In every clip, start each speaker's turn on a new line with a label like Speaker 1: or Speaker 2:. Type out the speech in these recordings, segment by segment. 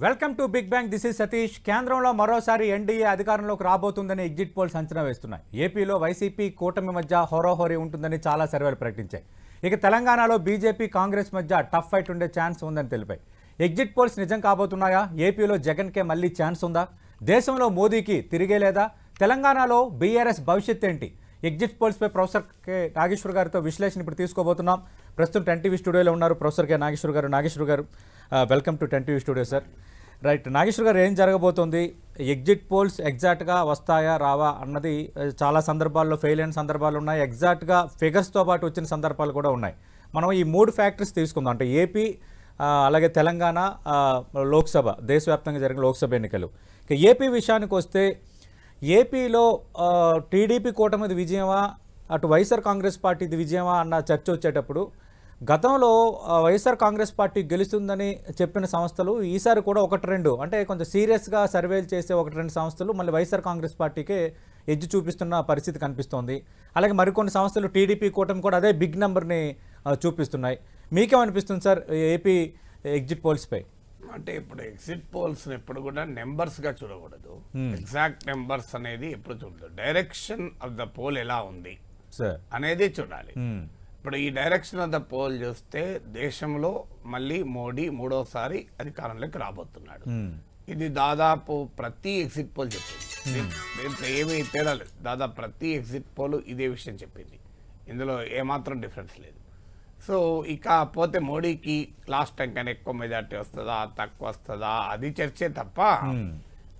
Speaker 1: Welcome to Big Bang. This is Satish. కేంద్రంలో మరోసారి NDA అధికారంలోకి రాబోతుందని ఎగ్జిట్ పోల్స్ అంచనా వేస్తున్నాయి. ఏపీలో వైసీపీ కూటమి మధ్య హోరాహోరీ ఉంటుందని చాలా సర్వేలు ప్రకటించాయి. ఇక తెలంగాణలో బీజేపీ కాంగ్రెస్ మధ్య టఫ్ ఫైట్ ఉండే ఛాన్స్ ఉందని తెలిపాయి. ఎగ్జిట్ పోల్స్ నిజం కాబోతున్నాయా? ఏపీలో జగన్కే మళ్ళీ ఛాన్స్ ఉందా? దేశంలో మోదీకి తిరిగే లేదా? తెలంగాణలో బీఆర్ఎస్ భవిష్యత్ ఏంటి? ఎగ్జిట్ పోల్స్పై ప్రొఫెసర్ కె నాగేశ్వర్ గారితో విశ్లేషణ ఇప్పుడు తీసుకోబోతున్నాం. ప్రస్తుతం 10 స్టూడియోలో ఉన్నారు ప్రొఫెసర్ కె నాగేశ్వర్ గారు. నాగేశ్వర్ గారు, welcome to 10 studio sir. Right, Nageshwar గారు, ఏం జరగబోతోంది? ఎగ్జిట్ పోల్స్ ఎగ్జాక్ట్గా వస్తాయా రావా అన్నది చాలా సందర్భాల్లో ఫెయిల్ అయిన సందర్భాలు ఉన్నాయి, ఎగ్జాక్ట్గా ఫిగర్స్తో పాటు వచ్చిన సందర్భాలు కూడా ఉన్నాయి. మనం ఈ 3 ఫ్యాక్టర్స్ తీసుకుందాం. అంటే ఏపీ, అలాగే తెలంగాణ, లోక్సభ, దేశవ్యాప్తంగా జరిగిన లోక్సభ ఎన్నికలు. ఇక ఏపీ విషయానికి వస్తే, ఏపీలో టీడీపీ కూటమిది విజయమా, అటు వైఎస్ఆర్ కాంగ్రెస్ పార్టీది విజయమా అన్న చర్చ వచ్చేటప్పుడు, గతంలో వైఎస్ఆర్ కాంగ్రెస్ పార్టీ గెలుస్తుందని చెప్పిన సంస్థలు ఈసారి కూడా 1-2 అంటే కొంచెం సీరియస్గా సర్వేలు చేసే 1-2 సంస్థలు మళ్ళీ వైఎస్ఆర్ కాంగ్రెస్ పార్టీకే ఎడ్జ్ చూపిస్తున్న పరిస్థితి కనిపిస్తోంది. అలాగే మరికొన్ని సంస్థలు టీడీపీ కూటమి కూడా అదే బిగ్ నెంబర్ని చూపిస్తున్నాయి. మీకేమనిపిస్తుంది సార్ ఏపీ ఎగ్జిట్ పోల్స్పై?
Speaker 2: అంటే ఇప్పుడు ఎగ్జిట్ పోల్స్ ఎప్పుడు కూడా నెంబర్స్ గా చూడకూడదు. ఎగ్జాక్ట్ నెంబర్స్ అనేది ఎప్పుడు చూడదు. డైరెక్షన్ ఆఫ్ ద పోల్ ఎలా ఉంది అనేది చూడాలి. ఇప్పుడు ఈ డైరెక్షన్ ఆఫ్ ద పోల్ చూస్తే దేశంలో మళ్ళీ మోడీ 3వసారి అధికారంలోకి రాబోతున్నాడు. ఇది దాదాపు ప్రతి ఎగ్జిట్ పోల్ చెప్పింది. దీంట్లో ఏమీ తేడా లేదు. దాదాపు ప్రతి ఎగ్జిట్ పోల్ ఇదే విషయం చెప్పింది. ఇందులో ఏమాత్రం డిఫరెన్స్ లేదు. సో ఇక పోతే మోడీకి లాస్ట్ టైం కన్నా ఎక్కువ మెజార్టీ వస్తుందా తక్కువ వస్తుందా అది చర్చే తప్ప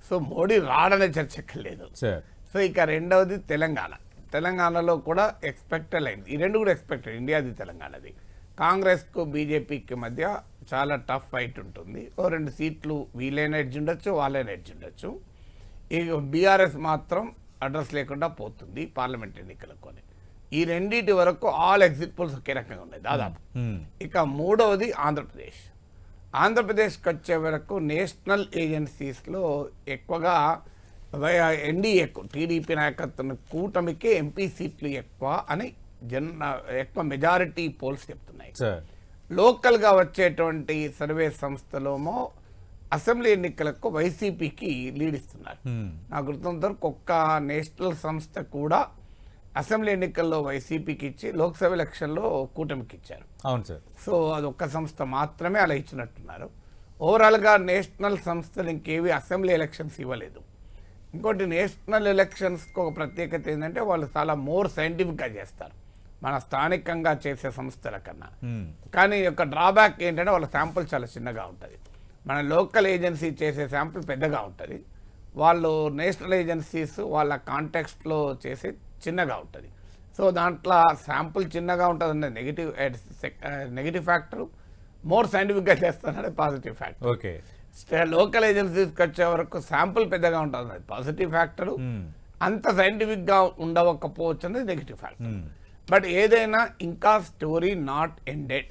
Speaker 2: సో మోడీ రాడనే చర్చ ఎక్కర్లేదు. సో ఇక రెండవది తెలంగాణలో కూడా ఎక్స్పెక్టెడ్ అయింది. ఈ రెండు కూడా ఎక్స్పెక్టెడ్, ఇండియాది తెలంగాణది. కాంగ్రెస్కు బీజేపీకి మధ్య చాలా టఫ్ ఫైట్ ఉంటుంది. 2 సీట్లు వీలైన ఎడ్జ్ ఉండొచ్చు, వాళ్ళైన ఎడ్జ్ ఉండొచ్చు. ఇక బీఆర్ఎస్ మాత్రం అడ్రస్ లేకుండా పోతుంది పార్లమెంట్ ఎన్నికలకు. ఈ రెండింటి వరకు ఆల్ ఎగ్జిట్ పోల్స్ ఒకే రకంగా ఉన్నాయి దాదాపు. ఇక మూడవది ఆంధ్రప్రదేశ్కి వచ్చే వరకు నేషనల్ ఏజెన్సీస్లో ఎక్కువగా ఎన్డీఏ టీడీపీ నాయకత్వం కూటమికే ఎంపీ సీట్లు ఎక్కువ అని ఎక్కువ మెజారిటీ పోల్స్ చెప్తున్నాయి. లోకల్గా వచ్చేటువంటి సర్వే సంస్థలోమో అసెంబ్లీ ఎన్నికలకు వైసీపీకి లీడ్ ఇస్తున్నారు. నాకు గుర్తున్నంత వరకు ఒక్క నేషనల్ సంస్థ కూడా అసెంబ్లీ ఎన్నికల్లో వైసీపీకి ఇచ్చి లోక్సభ ఎలక్షన్లో కూటమికి ఇచ్చారు.
Speaker 1: అవును సార్.
Speaker 2: సో అదొక్క సంస్థ మాత్రమే అలా ఇచ్చినట్టున్నారు. ఓవరాల్గా నేషనల్ సంస్థలు ఇంకేవి అసెంబ్లీ ఎలక్షన్స్ ఇవ్వలేదు. ఇంకోటి నేషనల్ ఎలక్షన్స్కి ఒక ప్రత్యేకత ఏంటంటే వాళ్ళు చాలా మోర్ సైంటిఫిక్గా చేస్తారు మన స్థానికంగా చేసే సంస్థల కన్నా. కానీ ఒక డ్రాబ్యాక్ ఏంటంటే వాళ్ళ శాంపుల్ చాలా చిన్నగా ఉంటుంది. మన లోకల్ ఏజెన్సీ చేసే శాంపుల్ పెద్దగా ఉంటుంది. వాళ్ళు నేషనల్ ఏజెన్సీస్ వాళ్ళ కాంటెక్స్ట్లో చేసే చిన్నగా ఉంటుంది. సో దాంట్లో శాంపుల్ చిన్నగా ఉంటుంది అనే నెగిటివ్ ఫ్యాక్టర్, మోర్ సైంటిఫిక్గా చేస్తాననే పాజిటివ్ ఫ్యాక్టర్.
Speaker 1: ఓకే,
Speaker 2: లోకల్ ఏజెన్సీస్కి వచ్చే వరకు శాంపుల్ పెద్దగా ఉంటుంది అనేది పాజిటివ్ ఫ్యాక్టర్, అంత సైంటిఫిక్గా ఉండకపోవచ్చు అనేది నెగిటివ్ ఫ్యాక్టర్. బట్ ఏదైనా ఇంకా స్టోరీ నాట్ ఎండెడ్.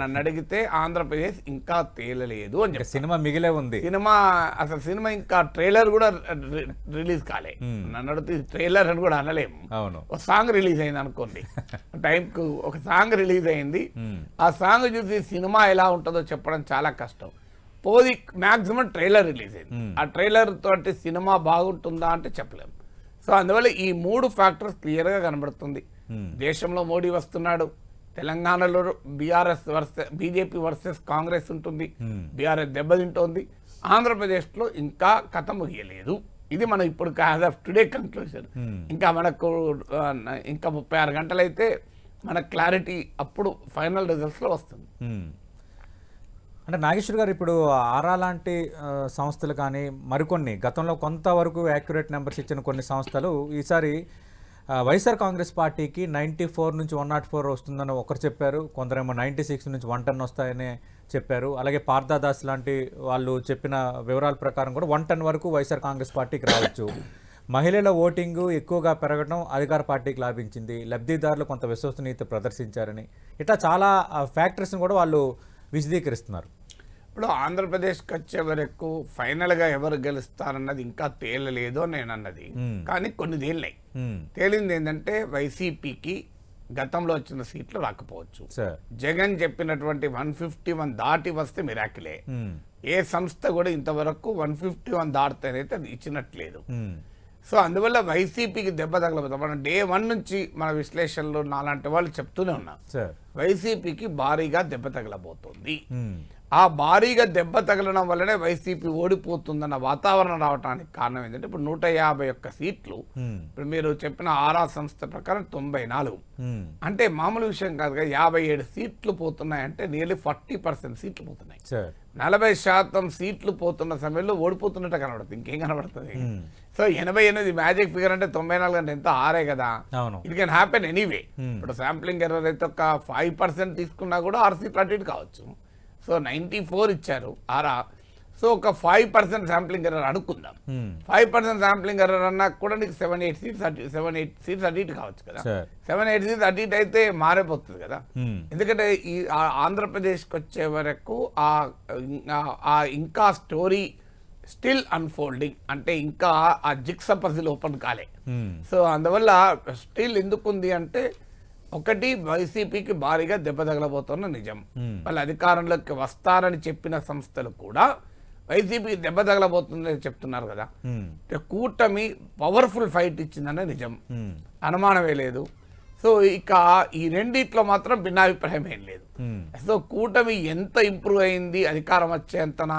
Speaker 2: నన్ను అడిగితే ఆంధ్రప్రదేశ్ ఇంకా తేలలేదు అని చెప్పి
Speaker 1: సినిమా మిగిలే ఉంది.
Speaker 2: సినిమా ఇంకా ట్రైలర్ కూడా రిలీజ్ కాలే. నన్ను అడిగితే ట్రైలర్ అని కూడా అనలేము. ఒక సాంగ్ రిలీజ్ అయింది అనుకోండి, టైంకు ఒక సాంగ్ రిలీజ్ అయింది. ఆ సాంగ్ చూసి సినిమా ఎలా ఉంటుందో చెప్పడం చాలా కష్టం. పోది మ్యాక్సిమం ట్రైలర్ రిలీజ్ అయింది. ఆ ట్రైలర్ తోటి సినిమా బాగుంటుందా అంటే చెప్పలేము. సో అందువల్ల ఈ 3 ఫ్యాక్టర్స్ క్లియర్గా కనబడుతుంది. దేశంలో మోడీ వస్తున్నాడు, తెలంగాణలో బీజేపీ వర్సెస్ కాంగ్రెస్ ఉంటుంది, బీఆర్ఎస్ దెబ్బతింటోంది, ఆంధ్రప్రదేశ్లో ఇంకా కథ ముగియలేదు. ఇది మనం ఇప్పుడు యాజ్ ఆఫ్ టుడే కంక్లూజన్. ఇంకా మనకు ఇంకా 36 గంటలైతే మన క్లారిటీ అప్పుడు ఫైనల్ రిజల్ట్స్లో వస్తుంది.
Speaker 1: అంటే నాగేశ్వర్ గారు, ఇప్పుడు ఆరా లాంటి సంస్థలు కానీ మరికొన్ని గతంలో కొంతవరకు యాక్యురేట్ నెంబర్స్ ఇచ్చిన కొన్ని సంస్థలు ఈసారి వైఎస్ఆర్ కాంగ్రెస్ పార్టీకి 94 నుంచి 104 వస్తుందని ఒకరు చెప్పారు, కొందరేమో 96 నుంచి 110 వస్తాయని చెప్పారు. అలాగే పార్థదాస్ లాంటి వాళ్ళు చెప్పిన వివరాల ప్రకారం కూడా 110 వరకు వైఎస్ఆర్ కాంగ్రెస్ పార్టీకి రావచ్చు. మహిళల ఓటింగు ఎక్కువగా పెరగడం అధికార పార్టీకి లాభించింది, లబ్ధిదారులు కొంత విశ్వసనీయత ప్రదర్శించారని, ఇట్లా చాలా ఫ్యాక్టర్స్ని కూడా వాళ్ళు విశదీకరిస్తున్నారు.
Speaker 2: ఇప్పుడు ఆంధ్రప్రదేశ్కి వచ్చే వరకు ఫైనల్గా ఎవరు గెలుస్తారన్నది ఇంకా తేలలేదు నేను అన్నది. కానీ కొన్ని తేలినాయి. తేలింది ఏంటంటే వైసీపీకి గతంలో వచ్చిన సీట్లు రాకపోవచ్చు. జగన్ చెప్పినటువంటి 151 దాటి వస్తే మిరాకిలే. ఏ సంస్థ కూడా ఇంతవరకు 151 దాటితేనైతే అది ఇచ్చినట్లేదు. సో అందువల్ల వైసీపీకి దెబ్బ తగలబోతుంది. మనం డే 1 నుంచి మన విశ్లేషణలో నాలాంటి వాళ్ళు చెప్తూనే ఉన్నాం, వైసీపీకి భారీగా దెబ్బ తగలబోతుంది. ఆ భారీగా దెబ్బ తగలడం వల్లనే వైసీపీ ఓడిపోతుందన్న వాతావరణం రావడానికి కారణం ఏంటంటే ఇప్పుడు 151 సీట్లు, ఇప్పుడు మీరు చెప్పిన ఆరా సంస్థ ప్రకారం 94, అంటే మామూలు విషయం కాదు కదా. 57 సీట్లు పోతున్నాయంటే నియర్లీ 40% సీట్లు పోతున్నాయి. 40% సీట్లు పోతున్న సమయంలో ఓడిపోతున్నట్టు కనబడుతుంది, ఇంకేం కనబడుతుంది. సో 88 మ్యాజిక్ ఫిగర్ అంటే 94 అంటే ఎంత 6 కదా. It can happen anyway. ఇప్పుడు శాంప్లింగ్ ఎర్రర్ అయితే ఒక 5% తీసుకున్నా కూడా 6 సీట్లు అటు ఇటు కావచ్చు. సో 94 ఇచ్చారు ఆరా. సో ఒక 5% శాంప్లింగ్ ఎర్రర్ అనుకుందాం. 5% శాంప్లింగ్ ఎర్రర్ అన్నా కూడా నీకు 7-8 సీట్స్ అటు ఇటు కావచ్చు కదా. 7-8 సీట్స్ అటు ఇటు అయితే మారిపోతుంది కదా. ఎందుకంటే ఈ ఆంధ్రప్రదేశ్కి వచ్చే వరకు ఆ ఇంకా స్టోరీ స్టిల్ అన్ఫోల్డింగ్, అంటే ఇంకా ఆ జిక్స పజిల్ ఓపెన్ కాలే. సో అందువల్ల స్టిల్ ఎందుకుంది అంటే ఒకటి వైసీపీకి భారీగా దెబ్బ తగలబోతున్న నిజం. వాళ్ళు అధికారంలోకి వస్తారని చెప్పిన సంస్థలు కూడా వైసీపీకి దెబ్బ తగలబోతుందని చెప్తున్నారు కదా. కూటమి పవర్ఫుల్ ఫైట్ ఇచ్చిందనే నిజం, అనుమానమే లేదు. సో ఇక ఈ రెండిట్లో మాత్రం భిన్నాభిప్రాయం ఏం లేదు. సో కూటమి ఎంత ఇంప్రూవ్ అయింది అధికారం వచ్చేంతనా,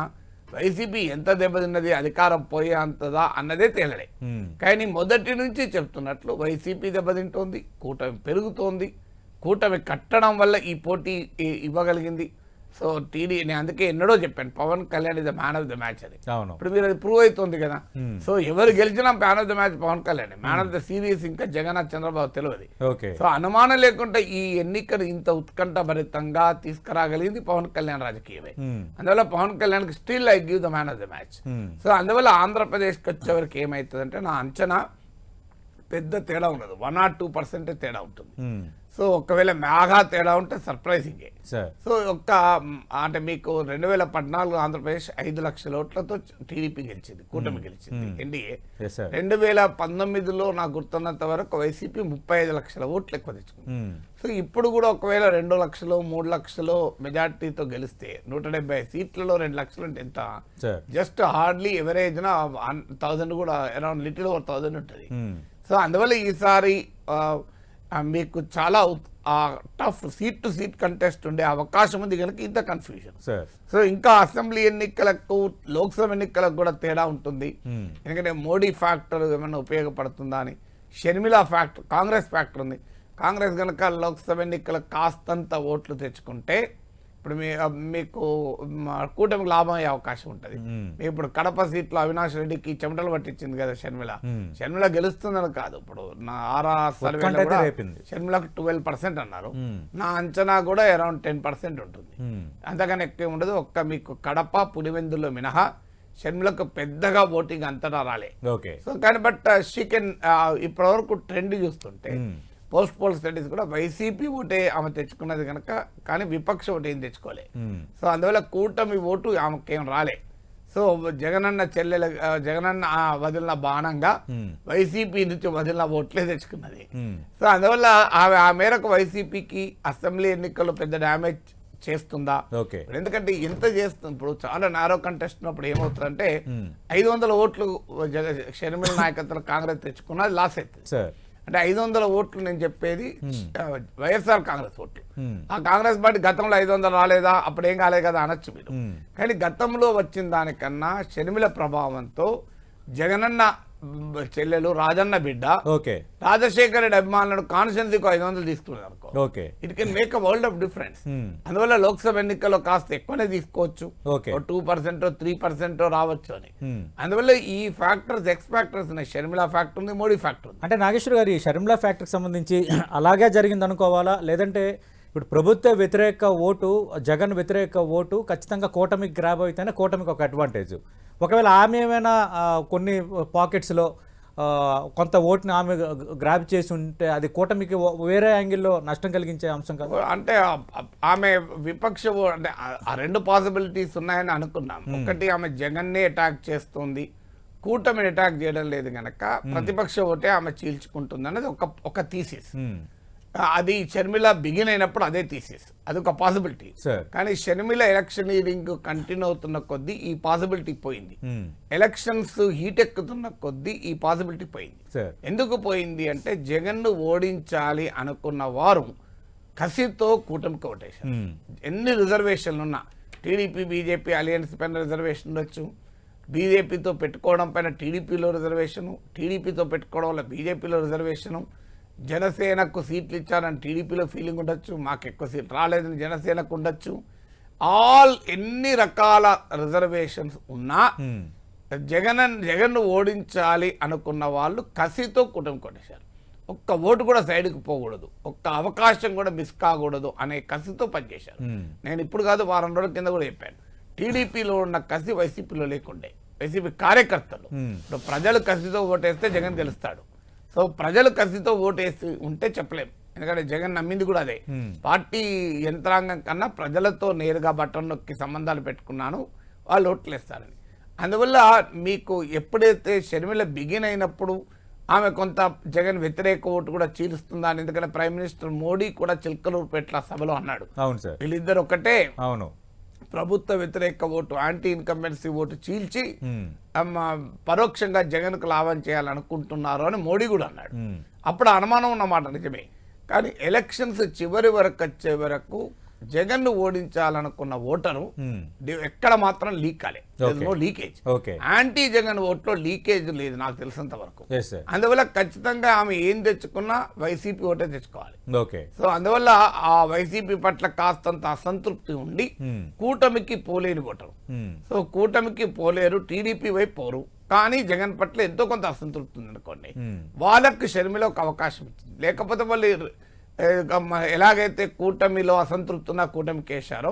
Speaker 2: వైసీపీ ఎంత దెబ్బతిన్నది అధికారం పోయేంతదా అన్నదే తేలడే. కానీ మొదటి నుంచి చెప్తున్నట్లు వైసీపీ దెబ్బతింటోంది, కూటమి పెరుగుతోంది. కూటమి కట్టడం వల్ల ఈ పోటీ ఇవ్వగలిగింది. సో నేను అందుకే ఎన్నడో చెప్పాను, Pawan Kalyan is the man of the match అని. ఇప్పుడు మీరు అది ప్రూవ్ అవుతుంది కదా. సో ఎవరు గెలిచినా man of the match Pawan Kalyan, man of the series ఇంకా జగన్నాథ్ చంద్రబాబు తెలియదు. సో అనుమానం లేకుండా ఈ ఎన్నికలు ఇంత ఉత్కంఠభరితంగా తీసుకురాగలిగింది పవన్ కళ్యాణ్ రాజకీయమే. అందువల్ల పవన్ కళ్యాణ్ కి still I give the man of the match. So అందువల్ల ఆంధ్రప్రదేశ్కి వచ్చేవరకు ఏమవుతుందంటే నా అంచనా పెద్ద తేడా ఉండదు, 1 or 2% తేడా ఉంటుంది. సో ఒకవేళ బాగా తేడా ఉంటే సర్ప్రైజింగే. సో అంటే మీకు 2014 ఆంధ్రప్రదేశ్ 5 లక్షల ఓట్లతో టీడీపీ గెలిచింది, కూటమి గెలిచింది, ఎన్డీఏ. 2019లో నాకు గుర్తున్నంత వరకు వైసీపీ 35 లక్షల ఓట్లు ఎక్కువ తెచ్చుకుంది. సో ఇప్పుడు కూడా ఒకవేళ 2 లక్షలు 3 లక్షలు మెజార్టీతో గెలిస్తే 170 సీట్లలో 2 లక్షలు అంటే ఎంత, జస్ట్ హార్డ్లీ ఎవరేజ్ 1000 కూడా అరౌండ్ లిటిల్ ఓవర్ 1000 ఉంటుంది. సో అందువల్ల ఈసారి మీకు చాలా tough seat to seat contest ఉండే అవకాశం ఉంది కనుక ఇంత కన్ఫ్యూజన్. సో ఇంకా అసెంబ్లీ ఎన్నికలకు లోక్సభ ఎన్నికలకు కూడా తేడా ఉంటుంది. ఎందుకంటే మోడీ ఫ్యాక్టర్ ఏమైనా ఉపయోగపడుతుందా అని. షర్మిల ఫ్యాక్టర్, కాంగ్రెస్ ఫ్యాక్టర్ ఉంది. కాంగ్రెస్ కనుక లోక్సభ ఎన్నికలకు కాస్తంత ఓట్లు తెచ్చుకుంటే ఇప్పుడు మీకు కూటమికి లాభం అయ్యే అవకాశం ఉంటుంది. ఇప్పుడు కడప సీట్లో అవినాష్ రెడ్డికి చెమటలు పట్టించింది కదా షర్మిల గెలుస్తుందని కాదు. ఇప్పుడు నా ఆరా సర్వేలో కూడా షర్మిలకు 12% అన్నారు. నా అంచనా కూడా అరౌండ్ 10% ఉంటుంది, అంతకన్నా ఎక్కువ ఉండదు. మీకు కడప పులివెందులో మినహా షర్మిలకు పెద్దగా ఓటింగ్ అంతటా రాలే. సో కానీ బట్ షీ కెన్ ఇప్పటి వరకు ట్రెండ్ చూస్తుంటే పోల్ స్టడీస్ కూడా వైసీపీ ఓటే ఆమె తెచ్చుకున్నది కనుక, కానీ విపక్ష ఓటు ఏం తెచ్చుకోలే. సో అందువల్ల కూటమి ఓటు ఆమెకేం రాలే. సో జగనన్న వదిలిన బాణంగా వైసీపీ నుంచి వదిలిన ఓట్లే తెచ్చుకున్నది. సో అందువల్ల ఆ మేరకు వైసీపీకి అసెంబ్లీ ఎన్నికల్లో పెద్ద డ్యామేజ్ చేస్తుందా, ఎందుకంటే ఎంత చేస్తుంది. ఇప్పుడు చాలా నారో కంటెస్ట్ ఉన్నప్పుడు ఏమవుతుందంటే 500 ఓట్లు షర్మిల నాయకత్వం కాంగ్రెస్ తెచ్చుకున్నది లాస్ అవుతుంది. అంటే 500 ఓట్లు నేను చెప్పేది వైఎస్ఆర్ కాంగ్రెస్ ఓట్లు. ఆ కాంగ్రెస్ పార్టీ గతంలో 500 రాలేదా, అప్పుడు ఏం కాలేదు కదా అనొచ్చు మీరు. కానీ గతంలో వచ్చిన దానికన్నా షర్మిల ప్రభావంతో జగనన్న చెల్లెలు రాజన్న బిడ్డ రాజశేఖర రెడ్డి అభిమానులు కాన్స్టిట్యున్సీకి 500 తీసుకున్నారు అనుకో, it can make a world of difference. అందువల్ల లోక్సభ ఎన్నికల్లో కాస్త ఎక్కువనే తీసుకోవచ్చు, 2% 3% రావచ్చు అని. అందువల్ల ఈ ఫ్యాక్టర్స్ ఎక్స్ ఫ్యాక్టర్స్ ఉన్నాయి. షర్మిల ఫ్యాక్టర్ ఉంది, మోడీ ఫ్యాక్టర్ ఉంది.
Speaker 1: అంటే నాగేశ్వర్ గారు ఈ షర్మిల ఫ్యాక్టర్కి సంబంధించి అలాగే జరిగింది అనుకోవాలా, లేదంటే ఇప్పుడు ప్రభుత్వ వ్యతిరేక ఓటు, జగన్ వ్యతిరేక ఓటు ఖచ్చితంగా కూటమికి గ్రాబ్ అయితేనే కూటమికి ఒక అడ్వాంటేజ్. ఒకవేళ ఆమె ఏమైనా కొన్ని పాకెట్స్లో కొంత ఓటుని ఆమె గ్రాబ్ చేసి ఉంటే అది కూటమికి వేరే యాంగిల్లో నష్టం కలిగించే అంశం కాదు.
Speaker 2: అంటే ఆమె విపక్ష అంటే ఆ 2 పాసిబిలిటీస్ ఉన్నాయని అనుకున్నాం. ఒకటి ఆమె జగన్నే అటాక్ చేస్తుంది, కూటమిని అటాక్ చేయడం లేదు కనుక ప్రతిపక్ష ఓటే ఆమె చీల్చుకుంటుంది అన్నది ఒక థీసిస్. అది షర్మిల బిగిన్ అయినప్పుడు అదే తీసేసి అదొక పాసిబిలిటీ. కానీ షర్మిల ఎలక్షనీరింగ్ కంటిన్యూ అవుతున్న కొద్దీ ఈ పాసిబిలిటీ పోయింది. ఎలక్షన్స్ హీట్ ఎక్కుతున్న కొద్దీ ఈ పాసిబిలిటీ పోయింది. ఎందుకు పోయింది అంటే జగన్ను ఓడించాలి అనుకున్న వారు కసితో కూటమికి ఓటేశారు. ఎన్ని రిజర్వేషన్లు ఉన్నా టీడీపీ బీజేపీ అలయన్స్ పైన రిజర్వేషన్ ఉండొచ్చు, బీజేపీతో పెట్టుకోవడం పైన టీడీపీలో రిజర్వేషను, టీడీపీతో పెట్టుకోవడం వల్ల బీజేపీలో రిజర్వేషను, జనసేనకు సీట్లు ఇచ్చారని టీడీపీలో ఫీలింగ్ ఉండొచ్చు, మాకు ఎక్కువ సీట్లు రాలేదని జనసేనకు ఉండొచ్చు. ఎన్ని రకాల రిజర్వేషన్స్ ఉన్నా జగన్ను ఓడించాలి అనుకున్న వాళ్ళు కసితో కూటమి కొట్టేశారు. ఒక్క ఓటు కూడా సైడ్కి పోకూడదు, ఒక్క అవకాశం కూడా మిస్ కాకూడదు అనే కసితో పనిచేశారు. నేను ఇప్పుడు కాదు వారం రోజుల కింద కూడా చెప్పాను, టీడీపీలో ఉన్న కసి వైసీపీలో లేకుండే. వైసీపీ కార్యకర్తలు ఇప్పుడు ప్రజలు కసితో ఓటేస్తే జగన్ గెలుస్తాడు. సో ప్రజలు కసితో ఓటేసి ఉంటే చెప్పలేము, ఎందుకంటే జగన్ నమ్మింది కూడా అదే. పార్టీ యంత్రాంగం కన్నా ప్రజలతో నేరుగా బటన్ నొక్కి సంబంధాలు పెట్టుకున్నాను, వాళ్ళు ఓట్లేస్తారని. అందువల్ల మీకు ఎప్పుడైతే షర్మిల బిగిన్ అయినప్పుడు ఆమె కొంత జగన్ వ్యతిరేక ఓటు కూడా చీలుస్తుందా అని, ఎందుకంటే ప్రైమ్ మినిస్టర్ మోడీ కూడా చిలకలూరుపేట సభలో అన్నాడు, వీళ్ళిద్దరు ఒకటే, ప్రభుత్వ వ్యతిరేక ఓటు యాంటీ ఇన్కంబెన్సీ ఓటు చీల్చి పరోక్షంగా జగన్కు లాభం చేయాలనుకుంటున్నారు అని మోడీ కూడా అన్నాడు. అప్పుడు అనుమానం ఉన్నమాట నిజమే. కానీ ఎలక్షన్స్ చివరి వరకు వచ్చే వరకు జగన్ను ఓడించాలనుకున్న ఓటరు ఎక్కడ మాత్రం లీక్ కాలేదు, నో లీకేజ్. యాంటీ జగన్ ఓట్లో లీకేజ్ లేదు నాకు తెలిసినంత వరకు. అందువల్ల ఖచ్చితంగా ఆమె ఏం తెచ్చుకున్నా వైసీపీ ఓటే తెచ్చుకోవాలి. సో అందువల్ల ఆ వైసీపీ పట్ల కాస్తంత అసంతృప్తి ఉండి కూటమికి పోలేని ఓటరు. సో కూటమికి పోలేరు, టీడీపీ వైపు పోరు, కానీ జగన్ పట్ల ఎంతో కొంత అసంతృప్తి ఉంది అనుకోండి, వాళ్ళకి షర్మిల ఒక అవకాశం ఇచ్చింది. లేకపోతే వాళ్ళు ఎలాగైతే కూటమిలో అసంతృప్తి ఉన్న కూటమికి వేశారో,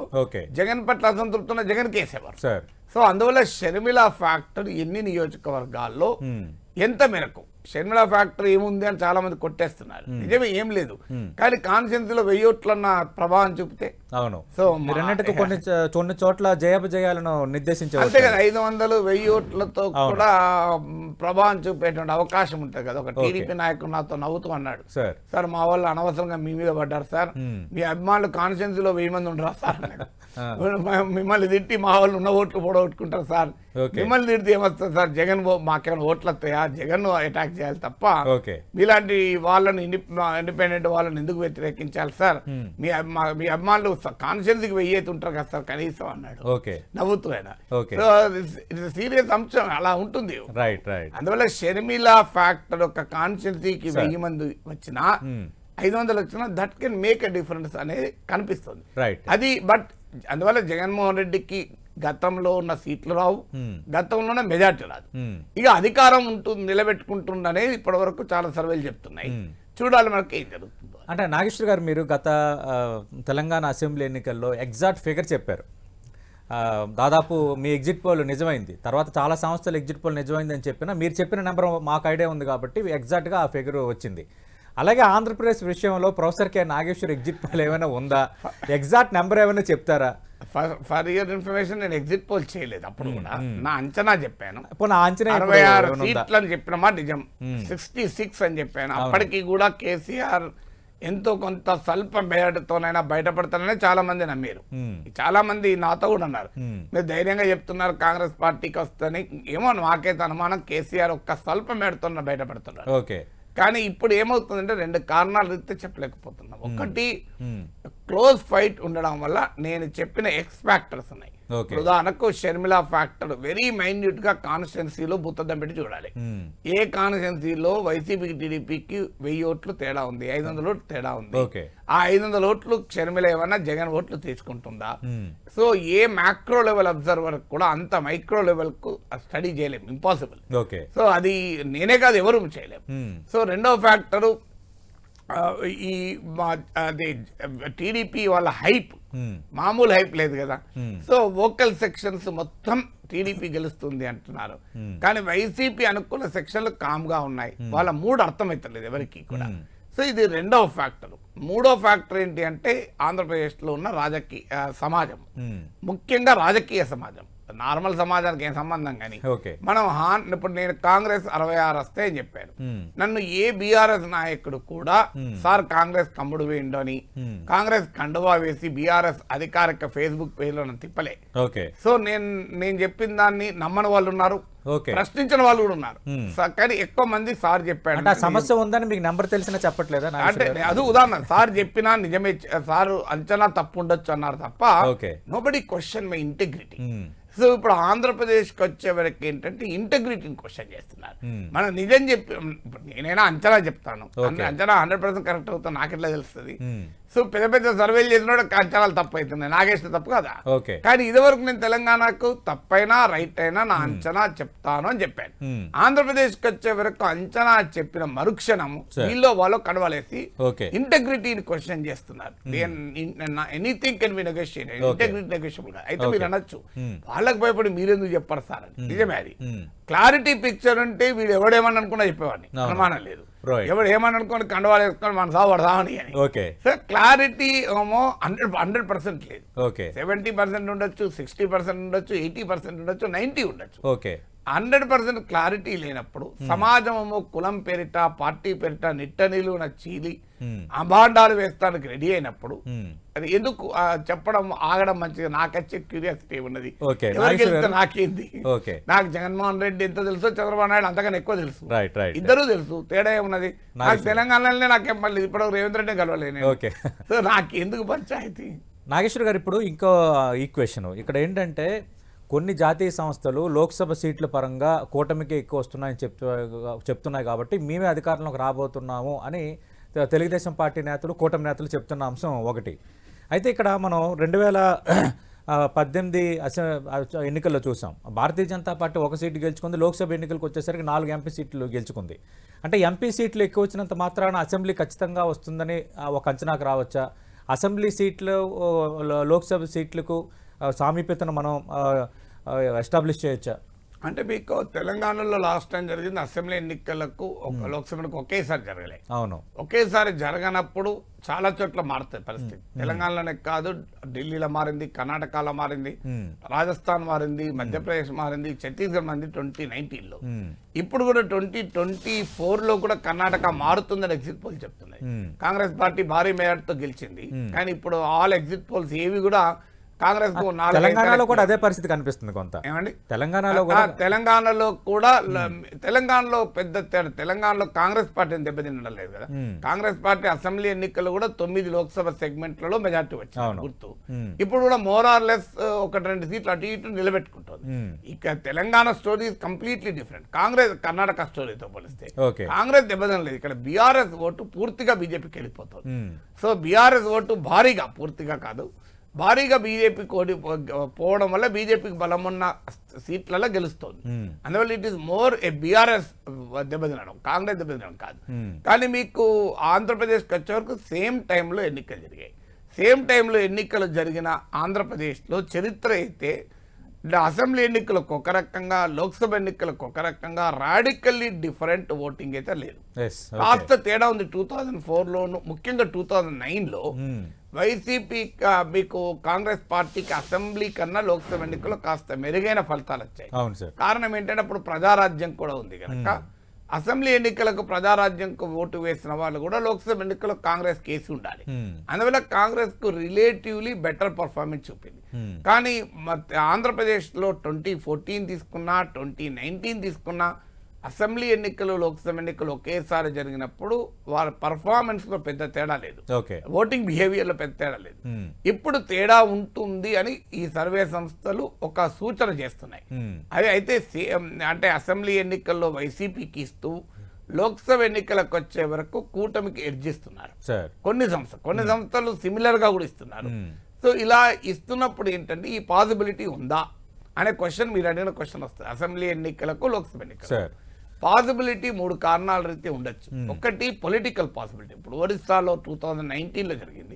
Speaker 2: జగన్ పట్ల అసంతృప్తి ఉన్న జగన్కి వేసేవారు. సో అందువల్ల షర్మిల ఫ్యాక్టర్ ఎన్ని నియోజకవర్గాల్లో ఎంత మేరకు, షర్మిల ఫ్యాక్టర్ ఏముంది అని చాలా మంది కొట్టేస్తున్నారు, నిజమే ఏం లేదు. కానీ కాన్స్టిట్యున్సీలో 1000 ఓట్లన్న ప్రభావం చూపితే,
Speaker 1: సో కొన్ని చోట్ల జయాలను నిర్దేశించారు
Speaker 2: అంతే కదా, 500 1000 ఓట్లతో కూడా ప్రభావం చూపేటువంటి అవకాశం ఉంటుంది కదా. ఒక టీడీపీ నాయకుడు నాతో నవ్వుతూ అన్నాడు, సార్ మా వాళ్ళు అనవసరంగా మీ మీద పడ్డారు సార్, మీ అభిమానులు కాన్స్టిట్యున్సీలో 1000 మంది ఉండరా సార్ అన్నాడు. మిమ్మల్ని తిట్టి మా వాళ్ళు ఉన్న ఓట్లు పొడగొట్టుకుంటారు సార్, మిమ్మల్ని తిడితే ఏమొస్తుంది సార్, జగన్ మాకేమైనా ఓట్లు వస్తాయా, జగన్ అటాక్ చేయాలి తప్ప మీలాంటి వాళ్ళని ఇండిపెండెంట్ వాళ్ళని ఎందుకు వ్యతిరేకించాలి సార్, మీ అభిమానులు కాన్స్టిట్యున్సీకి 1000 ఉంటారు కదా సార్ కనీసం అన్నాడు నవ్వుతూ. ఆయన సీరియస్ అంశం అలా ఉంటుంది. అందువల్ల షర్మిల ఫ్యాక్టర్ ఒక కాన్స్టిట్యున్సీకి 1000 మంది వచ్చినా 500 వచ్చినా that can make a difference అనేది కనిపిస్తుంది. అది బట్ అందువల్ల జగన్మోహన్ రెడ్డికి గతంలో ఉన్న సీట్లు రావు, గతంలోనే మెజార్టీ రాదు, ఇక అధికారం ఉంటుంది నిలబెట్టుకుంటుంది అనేది ఇప్పటి వరకు చాలా సర్వేలు చెప్తున్నాయి. చూడాలి మనకి ఏం జరుగుతుందో.
Speaker 1: అంటే నాగేశ్వర్ గారు, మీరు గత తెలంగాణ అసెంబ్లీ ఎన్నికల్లో ఎగ్జాక్ట్ ఫిగర్ చెప్పారు, దాదాపు మీ ఎగ్జిట్ పోల్ నిజమైంది, తర్వాత చాలా సంస్థలు ఎగ్జిట్ పోల్ నిజమైంది అని చెప్పినా మీరు చెప్పిన నెంబర్ మాకు ఐడియా ఉంది కాబట్టి ఎగ్జాక్ట్గా ఆ ఫిగర్ వచ్చింది. అలాగే ఆంధ్రప్రదేశ్ విషయంలో professor K Nageshwar exit poll ఏమైనా ఉందా, ఎగ్జాక్ట్ నెంబర్ ఏమైనా చెప్తారా?
Speaker 2: ఫర్ యువర్ ఇన్ఫర్మేషన్ నేను ఎగ్జిట్ పోల్ చేయలేదు, అప్పుడు కూడా నా అంచనా చెప్పాను,
Speaker 1: 66
Speaker 2: సీట్లు అని చెప్పిన మాట నిజం, 66 అని చెప్పాను. అప్పటికి కూడా కేసీఆర్ ఎంతో కొంత స్వల్ప మెజార్టీతోనైనా బయటపడతానని చాలా మంది నమ్మారు. చాలా మంది నాతో కూడా అన్నారు, మీరు ధైర్యంగా చెప్తున్నారు కాంగ్రెస్ పార్టీకి వస్తుందని. ఏమో నాకైతే అనుమానం, కేసీఆర్ ఒక్క స్వల్ప మెజార్టీతో బయటపడుతున్నారు. కానీ ఇప్పుడు ఏమవుతుందంటే 2 కారణాలు రీత్యా చెప్పలేకపోతున్నాం. ఒకటి, క్లోజ్ ఫైట్ ఉండడం వల్ల నేను చెప్పిన ఎక్స్ ఫ్యాక్టర్స్ ఉన్నాయి. ఉదాహరణకు షర్మిల ఫ్యాక్టర్ వెరీ మైన్యూట్ గా కాన్స్టిట్యున్సీలో బుత్తదం పెట్టి చూడాలి. ఏ కాన్స్టిట్యున్సీలో వైసీపీకి టీడీపీకి 1000 ఓట్లు తేడా ఉంది, 500 ఓట్లు తేడా ఉంది, ఆ 500 ఓట్లు షర్మిల ఏమన్నా జగన్ ఓట్లు తీసుకుంటుందా? సో ఏ మ్యాక్రో లెవెల్ అబ్జర్వర్ కూడా అంత మైక్రో లెవెల్ కు స్టడీ చేయలేము, ఇంపాసిబుల్. సో అది నేనే కాదు ఎవరు చేయలేము. సో రెండో ఫ్యాక్టరు ఈ టీడీపీ వాళ్ళ హైప్, మామూలు హైప్ లేదు కదా. సో వోకల్ సెక్షన్స్ మొత్తం టీడీపీ గెలుస్తుంది అంటున్నారు, కానీ వైసీపీ అనుకున్న సెక్షన్లు కామ్ గా ఉన్నాయి, వాళ్ళ మూడు అర్థమవుతలేదు ఎవరికి కూడా. సో ఇది రెండవ ఫ్యాక్టర్. మూడో ఫ్యాక్టర్ ఏంటి అంటే ఆంధ్రప్రదేశ్లో ఉన్న రాజకీయ సమాజం, ముఖ్యంగా రాజకీయ సమాజం, నార్మల్ సమాజానికి ఏం సంబంధం కానీ
Speaker 1: ఓకే
Speaker 2: మనం ఇప్పుడు నేను కాంగ్రెస్ 66 వస్తే అని చెప్పాను. నన్ను ఏ బీఆర్ఎస్ నాయకుడు కూడా సార్ కాంగ్రెస్ కమ్ముడు వేయండు అని కాంగ్రెస్ కండువా వేసి బీఆర్ఎస్ అధికారిక ఫేస్బుక్ పేజ్ లో తిప్పలే.
Speaker 1: ఓకే
Speaker 2: సో నేను చెప్పిన దాన్ని నమ్మని వాళ్ళు ఉన్నారు,
Speaker 1: ఓకే
Speaker 2: ప్రశ్నించిన వాళ్ళు కూడా ఉన్నారు. కానీ ఎక్కువ మంది సార్ చెప్పాడు
Speaker 1: అంటే ఆ సమస్య ఉందని మీకు నెంబర్ తెలిసినా చెప్పట్లేదా?
Speaker 2: అంటే అది ఉదాహరణ సార్ చెప్పినా నిజమే, సార్ అంచనా తప్పు ఉండొచ్చు అన్నారు తప్ప
Speaker 1: okay
Speaker 2: nobody question my integrity. So ఇప్పుడు ఆంధ్రప్రదేశ్కి వచ్చే వరకు ఏంటంటే ఇంటెగ్రిటీని క్వశ్చన్ చేస్తున్నారు. మనం నిజం చెప్పి నేనైనా అంచనా చెప్తాను, అంచనా 100% కరెక్ట్ అవుతాను నాకెట్లా తెలుస్తుంది? సో పెద్ద పెద్ద సర్వేలు చేసిన అంచనాలు తప్పు అవుతున్నాయి, నాగేసిన తప్పు కదా. కానీ ఇదివరకు నేను తెలంగాణకు తప్పైనా రైట్ అయినా నా అంచనా చెప్తాను అని చెప్పాను. ఆంధ్రప్రదేశ్కి వచ్చే వరకు అంచనా చెప్పిన మరుక్షణము వీళ్ళు వాళ్ళు కడవలేసి ఇంటెగ్రిటీని క్వశ్చన్ చేస్తున్నారు. Anything can be negotiated, integrity negotiable గా అయితే మీరు అనొచ్చు వాళ్ళకి భయపడి మీరెందుకు చెప్పారు సార్ అని. నిజమే, అది క్లారిటీ పిక్చర్ ఉంటే వీడు ఎవడేమని అనుకున్నా చెప్పేవాడిని, అనుమానం లేదు. ఎవడు ఏమని అనుకోని కండవాళ్ళు వేసుకొని మన సావడదామని అని. సో క్లారిటీ ఏమో 100% లేదు. 70% ఉండొచ్చు, 60% ఉండొచ్చు, 80% ఉండొచ్చు, 90 ఉండొచ్చు. 100% క్లారిటీ లేనప్పుడు సమాజము కులం పేరిట పార్టీ పేరిట నిట్టనీలున చీలి అభాండాలు వేస్తానికి రెడీ అయినప్పుడు అది ఎందుకు చెప్పడం ఆగడం మంచిగా? నాకొచ్చే క్యూరియాసిటీ ఉన్నది, నాకేంది? నాకు జగన్మోహన్ రెడ్డి ఎంత తెలుసో చంద్రబాబు నాయుడు అంతకన్నా ఎక్కువ తెలుసు, ఇద్దరు తెలుసు. తేడా ఏమున్నది? నాకు తెలంగాణలోనే నాకేం మళ్ళీ ఇప్పుడు రేవంత్ రెడ్డి కలవలేను. సో నాకు ఎందుకు పంచాయతీ?
Speaker 1: నాగేశ్వర్ గారు, ఇప్పుడు ఇంకో ఈక్వేషన్ ఇక్కడ ఏంటంటే కొన్ని జాతీయ సంస్థలు లోక్సభ సీట్ల పరంగా కూటమికి ఎక్కువ వస్తున్నాయని చెప్తున్నాయి కాబట్టి మేమే అధికారంలోకి రాబోతున్నాము అని తెలుగుదేశం పార్టీ నేతలు కూటమి నేతలు చెప్తున్న అంశం ఒకటి. అయితే ఇక్కడ మనం 2018 ఎన్నికల్లో చూసాం, భారతీయ జనతా పార్టీ ఒక సీటు గెలుచుకుంది, లోక్సభ ఎన్నికలకు వచ్చేసరికి 4 ఎంపీ సీట్లు గెలుచుకుంది. అంటే ఎంపీ సీట్లు ఎక్కువ వచ్చినంత మాత్రాన అసెంబ్లీ ఖచ్చితంగా వస్తుందని ఒక అంచనాకు రావచ్చా? అసెంబ్లీ సీట్లు లోక్సభ సీట్లకు సామీప్యతను మనం ఎస్టాబ్లిష్ చేయొచ్చా?
Speaker 2: అంటే మీకు తెలంగాణలో లాస్ట్ టైం జరిగింది అసెంబ్లీ ఎన్నికలకు లోక్సభకు ఒకేసారి జరగలే.
Speaker 1: అవును,
Speaker 2: ఒకేసారి జరగనప్పుడు చాలా చోట్ల మారుతాయి పరిస్థితి. తెలంగాణలోనే కాదు, ఢిల్లీలో మారింది, కర్ణాటకలో మారింది, రాజస్థాన్ మారింది, మధ్యప్రదేశ్ మారింది, ఛత్తీస్గఢ్ మారింది 2019లో. ఇప్పుడు కూడా 2024లో కూడా కర్ణాటక మారుతుందని ఎగ్జిట్ పోల్ చెప్తున్నాయి. కాంగ్రెస్ పార్టీ భారీ మేయర్తో గెలిచింది, కానీ ఇప్పుడు ఆల్ ఎగ్జిట్ పోల్స్ ఏవి కూడా కాంగ్రెస్
Speaker 1: తెలంగాణలో కూడా అదే పరిస్థితి కనిపిస్తుంది కొంత.
Speaker 2: ఏమండి
Speaker 1: తెలంగాణలో
Speaker 2: కూడా తెలంగాణలో పెద్ద తేడా. తెలంగాణలో కాంగ్రెస్ పార్టీని దెబ్బతినడం లేదు కదా. కాంగ్రెస్ పార్టీ అసెంబ్లీ ఎన్నికల్లో కూడా 9 లోక్సభ సెగ్మెంట్లలో మెజార్టీ వచ్చింది గుర్తు. ఇప్పుడు కూడా మోర్ ఆర్ లెస్ 1-2 సీట్లు అటు ఇటు నిలబెట్టుకుంటుంది. ఇక Telangana story completely different Karnataka స్టోరీతో పోలిస్తే. కాంగ్రెస్ దెబ్బతినలేదు, ఇక్కడ బీఆర్ఎస్ ఓటు పూర్తిగా బీజేపీకి వెళ్ళిపోతుంది. సో బీఆర్ఎస్ ఓటు భారీగా, పూర్తిగా కాదు భారీగా బీజేపీకి పోవడం వల్ల బీజేపీకి బలమున్న సీట్లలో గెలుస్తుంది. అందువల్ల it is more a BRS దెబ్బతినడం, కాంగ్రెస్ దెబ్బతినడం కాదు. కానీ మీకు ఆంధ్రప్రదేశ్కి వచ్చే వరకు సేమ్ టైంలో ఎన్నికలు జరిగాయి. సేమ్ టైంలో ఎన్నికలు జరిగిన ఆంధ్రప్రదేశ్లో చరిత్ర అయితే అసెంబ్లీ ఎన్నికలకు ఒక రకంగా, లోక్సభ ఎన్నికలకు ఒక రకంగా రాడికల్లీ డిఫరెంట్ ఓటింగ్ అయితే లేదు. కాస్త తేడా ఉంది 2004లోను, ముఖ్యంగా 2009లో వైసీపీ మీకు కాంగ్రెస్ పార్టీకి అసెంబ్లీ కన్నా లోక్సభ ఎన్నికల్లో కాస్త మెరుగైన ఫలితాలు వచ్చాయి. కారణం ఏంటంటే అప్పుడు ప్రజారాజ్యం కూడా ఉంది కనుక అసెంబ్లీ ఎన్నికలకు ప్రజారాజ్యంకు ఓటు వేసిన వాళ్ళు కూడా లోక్సభ ఎన్నికల్లో కాంగ్రెస్ కేసు ఉండాలి. అందువల్ల కాంగ్రెస్ కు రిలేటివ్లీ బెటర్ పర్ఫార్మెన్స్ చూపింది. కానీ ఆంధ్రప్రదేశ్ లో 2014 తీసుకున్నా, 2019 తీసుకున్నా అసెంబ్లీ ఎన్నికలు లోక్సభ ఎన్నికలు ఒకేసారి జరిగినప్పుడు వారి పర్ఫార్మెన్స్ లో పెద్ద తేడా లేదు, ఓటింగ్ బిహేవియర్ లో పెద్ద తేడా లేదు. ఇప్పుడు తేడా ఉంటుంది అని ఈ సర్వే సంస్థలు ఒక సూచన చేస్తున్నాయి. అది అయితే అంటే అసెంబ్లీ ఎన్నికల్లో వైసీపీకి ఇస్తూ లోక్సభ ఎన్నికలకు వచ్చే వరకు కూటమికి ఎడ్జిస్తున్నారు కొన్ని సంస్థలు సిమిలర్ గా కూడా ఇస్తున్నారు. సో ఇలా ఇస్తున్నప్పుడు ఏంటంటే ఈ పాసిబిలిటీ ఉందా అనే క్వశ్చన్, మీరు అడిగిన క్వశ్చన్ వస్తుంది. అసెంబ్లీ ఎన్నికలకు లోక్సభ ఎన్నికలు పాసిబిలిటీ 3 కారణాల రీతి ఉండొచ్చు. ఒకటి పొలిటికల్ పాసిబిలిటీ. ఇప్పుడు ఒరిస్సాలో 2019లో జరిగింది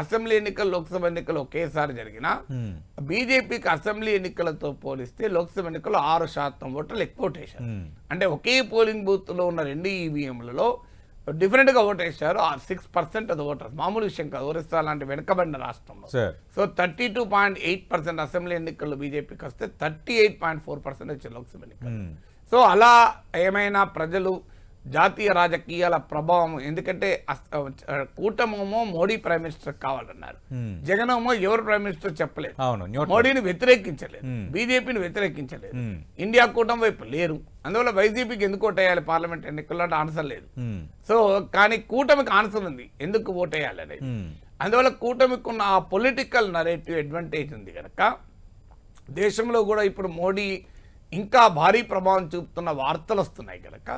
Speaker 2: అసెంబ్లీ ఎన్నికలు లోక్సభ ఎన్నికలు ఒకేసారి జరిగిన బీజేపీకి అసెంబ్లీ ఎన్నికలతో పోలిస్తే లోక్సభ ఎన్నికల్లో 6% ఓట్లు ఎక్కువ ఓటేశారు. అంటే ఒకే పోలింగ్ బూత్ లో ఉన్న 2 ఈవీఎంలలో డిఫరెంట్ గా ఓటేశారు. 6% ఆఫ్ ద ఓటర్స్, మామూలు విషయం కాదు ఒరిస్సా లాంటి వెనుకబడిన రాష్ట్రంలో. సో 32.8% అసెంబ్లీ ఎన్నికల్లో బీజేపీకి వస్తే 38.4% వచ్చింది లోక్సభ ఎన్నికలు. సో అలా ఏమైనా ప్రజలు జాతీయ రాజకీయాల ప్రభావం, ఎందుకంటే కూటమేమో మోడీ ప్రైమ్ మినిస్టర్ కావాలన్నారు, జగనేమో ఎవరు ప్రైమ్ మినిస్టర్ చెప్పలేదు, మోడీని వ్యతిరేకించలేదు, బీజేపీని వ్యతిరేకించలేదు, ఇండియా కూటమి వైపు లేరు. అందువల్ల వైసీపీకి ఎందుకు ఓటేయాలి పార్లమెంట్ ఎన్నికల్లో అంటే ఆన్సర్ లేదు. సో కానీ కూటమికి ఆన్సర్ ఉంది ఎందుకు ఓటేయాలి అనేది. అందువల్ల కూటమికి ఉన్న ఆ పొలిటికల్ నరేటివ్ అడ్వాంటేజ్ ఉంది కనుక దేశంలో కూడా ఇప్పుడు మోడీ ఇంకా భారీ ప్రభావం చూపుతున్న వార్తలు వస్తున్నాయి కనుక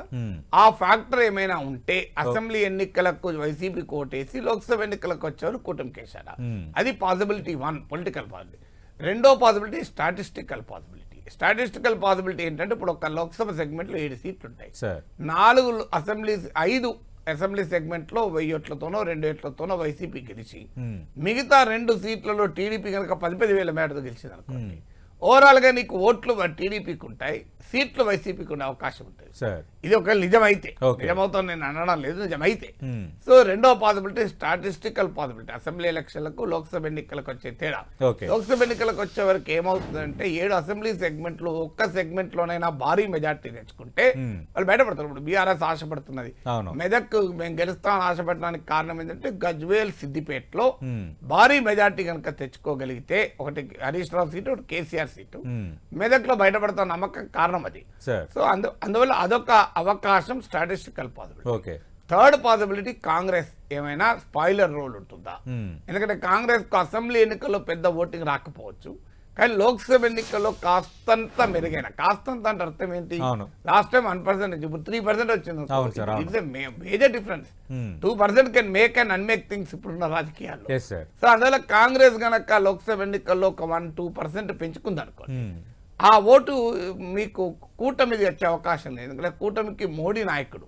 Speaker 2: ఆ ఫ్యాక్టర్ ఏమైనా ఉంటే అసెంబ్లీ ఎన్నికలకు వైసీపీకి ఓటేసి లోక్సభ ఎన్నికలకు వచ్చేవారు కూటమికేశారా, అది పాసిబిలిటీ 1 పొలిటికల్ పాసిబిలిటీ. రెండో possibility statistical possibility. Statistical possibility ఏంటంటే ఇప్పుడు ఒక లోక్సభ సెగ్మెంట్ లో 7 సీట్లు ఉంటాయి, 5 అసెంబ్లీ సెగ్మెంట్ లో 1000 ఓట్లతోనో 2 ఓట్లతోనో వైసీపీ గెలిచి మిగతా 2 సీట్లలో టీడీపీ కనుక 10,000 మేడతో గెలిచింది అనుకోండి, ఓవరాల్ గా నీకు ఓట్లు టీడీపీకి ఉంటాయి, సీట్లు వైసీపీకి ఉండే అవకాశం ఉంటుంది. ఇది ఒక నిజమైతే, నిజమవుతాను నేను అనడం లేదు, నిజమైతే. సో రెండో పాసిబిలిటీ స్టాటిస్టికల్ పాసిబిలిటీ, అసెంబ్లీ ఎలక్షన్లకు లోక్సభ ఎన్నికలకు వచ్చే తేడా. లోక్సభ ఎన్నికలకు వచ్చే వరకు ఏమవుతుందంటే 7 అసెంబ్లీ సెగ్మెంట్లు ఒక్క సెగ్మెంట్ లోనైనా భారీ మెజార్టీ తెచ్చుకుంటే వాళ్ళు బయటపడతారు. ఇప్పుడు బీఆర్ఎస్ ఆశపడుతున్నది, మెదక్ మేము గెలుస్తామని ఆశపడడానికి కారణం ఏంటంటే గజ్వేల్ సిద్దిపేటలో భారీ మెజార్టీ కనుక తెచ్చుకోగలిగితే, ఒకటి హరీష్ రావు సీటు, ఒకటి కేసీఆర్ సీటు, మెదక్ లో బయటపడతాం నమ్మకం కారణం అది. సో అందువల్ల అదొక అవకాశం statistical possibility. Third possibility Congress ఏమైనా స్పాయిలర్ రోల్ ఉంటుందా, ఎందుకంటే కాంగ్రెస్ కు అసెంబ్లీ ఎన్నికల్లో పెద్ద ఓటింగ్ రాకపోవచ్చు కానీ లోక్సభ ఎన్నికల్లో కాస్తంత మెరుగైన, కాస్తంత అంటే అర్థం ఏంటి, లాస్ట్ టైం 1% ఇప్పుడు 3% వచ్చింది, it's major difference. 2% can make and unmake things ఇప్పుడున్న రాజకీయాల్లో. సో అందువల్ల కాంగ్రెస్ గనక లోక్సభ ఎన్నికల్లో ఒక 1-2% పెంచుకుంది అనుకోండి, ఆ ఓటు మీకు కూటమిది వచ్చే అవకాశం లేదు, ఎందుకంటే కూటమికి మోడీ నాయకుడు.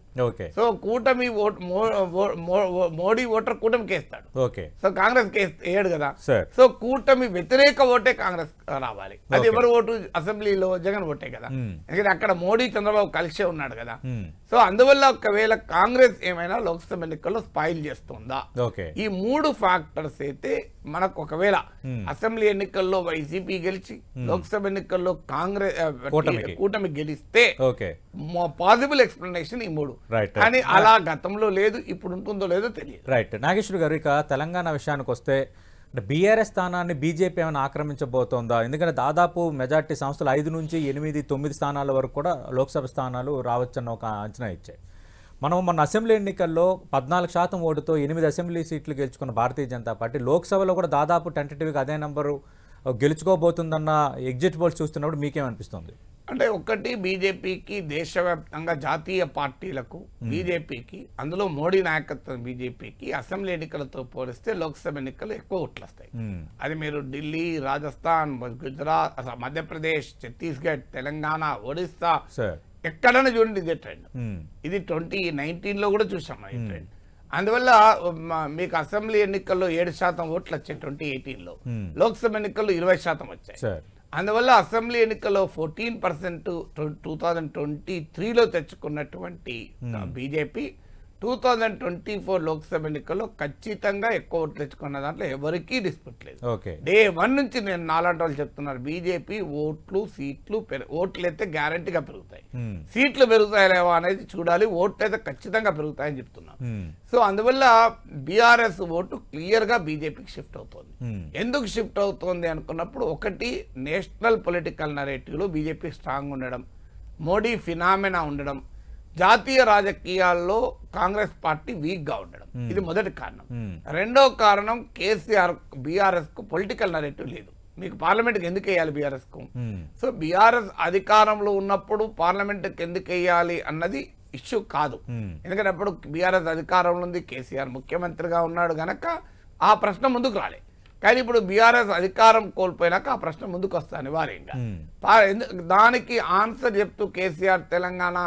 Speaker 2: సో కూటమి మోడీ ఓటర్ కూటమికి వేస్తాడు, సో కాంగ్రెస్ వేయడు కదా. సో కూటమి వ్యతిరేక ఓటే కాంగ్రెస్ రావాలి, అది ఎవరు ఓటు అసెంబ్లీలో జగన్ ఓటే కదా, ఎందుకంటే అక్కడ మోడీ చంద్రబాబు కలిసే ఉన్నాడు కదా. సో అందువల్ల ఒకవేళ కాంగ్రెస్ ఏమైనా లోక్సభ ఎన్నికల్లో స్పాయిల్ చేస్తుందా, ఈ 3 ఫ్యాక్టర్స్ అయితే మనకు ఒకవేళ అసెంబ్లీ ఎన్నికల్లో వైసీపీ గెలిచి లోక్సభ ఎన్నికల్లో కాంగ్రెస్ కూటమి గెలిస్తే పాసిబుల్ ఎక్స్ప్లెనేషన్ ఈ 3. కానీ అలా గతంలో లేదు, ఇప్పుడు ఉంటుందో లేదో తెలియదు.
Speaker 1: రైట్. నాగేశ్వర్ గారు, ఇక తెలంగాణ విషయానికి వస్తే బీఆర్ఎస్ స్థానాన్ని బీజేపీ ఏమైనా ఆక్రమించబోతోందా? ఎందుకంటే దాదాపు మెజార్టీ సంస్థలు 5 నుంచి 8, 9 స్థానాల వరకు కూడా లోక్సభ స్థానాలు రావచ్చన్న ఒక అంచనా ఇచ్చాయి. మనం మొన్న అసెంబ్లీ ఎన్నికల్లో 14% ఓటుతో 8 అసెంబ్లీ సీట్లు గెలుచుకున్న భారతీయ జనతా పార్టీ లోక్సభలో కూడా దాదాపు టెంటేటివ్గా అదే నెంబరు గెలుచుకోబోతుందన్న ఎగ్జిట్ పోల్స్ చూస్తున్నప్పుడు మీకేమనిపిస్తుంది?
Speaker 2: అంటే ఒకటి, బీజేపీకి దేశవ్యాప్తంగా జాతీయ పార్టీలకు బీజేపీకి, అందులో మోడీ నాయకత్వం బీజేపీకి అసెంబ్లీ ఎన్నికలతో పోలిస్తే లోక్సభ ఎన్నికలు ఎక్కువ ఓట్లు వస్తాయి. అది మీరు ఢిల్లీ, రాజస్థాన్, గుజరాత్, మధ్యప్రదేశ్, ఛత్తీస్గఢ్, తెలంగాణ, ఒడిస్సా ఎక్కడైనా చూడండి ఇదే ట్రెండ్. ఇది 2019లో కూడా చూసాం ఈ ట్రెండ్. అందువల్ల మీకు అసెంబ్లీ ఎన్నికల్లో 7% ఓట్లు వచ్చాయి 2018లో, లోక్సభ ఎన్నికల్లో 20% వచ్చాయి. అందువల్ల అసెంబ్లీ ఎన్నికల్లో 14% 2023లో తెచ్చుకున్నటువంటి బీజేపీ 2024 లోక్సభ ఎన్నికల్లో ఖచ్చితంగా ఎక్కువ ఓట్లు తెచ్చుకున్న దాంట్లో ఎవరికీ డిస్ప్యూట్ లేదు. డే 1 నుంచి నేను నాలాంటి వాళ్ళు చెప్తున్నారు, బీజేపీ ఓట్లు అయితే గ్యారంటీగా పెరుగుతాయి, సీట్లు పెరుగుతాయి లేవా అనేది చూడాలి, ఓట్లు అయితే ఖచ్చితంగా పెరుగుతాయని చెప్తున్నాను. సో అందువల్ల బీఆర్ఎస్ ఓటు క్లియర్ గా బీజేపీకి షిఫ్ట్ అవుతుంది. ఎందుకు షిఫ్ట్ అవుతుంది అనుకున్నప్పుడు, ఒకటి నేషనల్ పొలిటికల్ నరేటివ్ లో బీజేపీ స్ట్రాంగ్ ఉండడం, మోడీ ఫినామినా ఉండడం, జాతీయ రాజకీయాల్లో కాంగ్రెస్ పార్టీ వీక్ గా ఉండడం, ఇది మొదటి కారణం. రెండో కారణం, కేసీఆర్ బీఆర్ఎస్ కు పొలిటికల్ నరేటివ్ లేదు. మీకు పార్లమెంట్కి ఎందుకు వేయాలి బీఆర్ఎస్ కు? సో బీఆర్ఎస్ అధికారంలో ఉన్నప్పుడు పార్లమెంట్కి ఎందుకు వేయాలి అన్నది ఇష్యూ కాదు, ఎందుకంటే అప్పుడు బీఆర్ఎస్ అధికారంలో ఉంది, కేసీఆర్ ముఖ్యమంత్రిగా ఉన్నాడు గనక ఆ ప్రశ్న ముందుకు రాలే. కానీ ఇప్పుడు బీఆర్ఎస్ అధికారం కోల్పోయినాక ఆ ప్రశ్న ముందుకు వస్తుంది అనివార్యంగా. దానికి ఆన్సర్ చెప్తూ కేసీఆర్ తెలంగాణ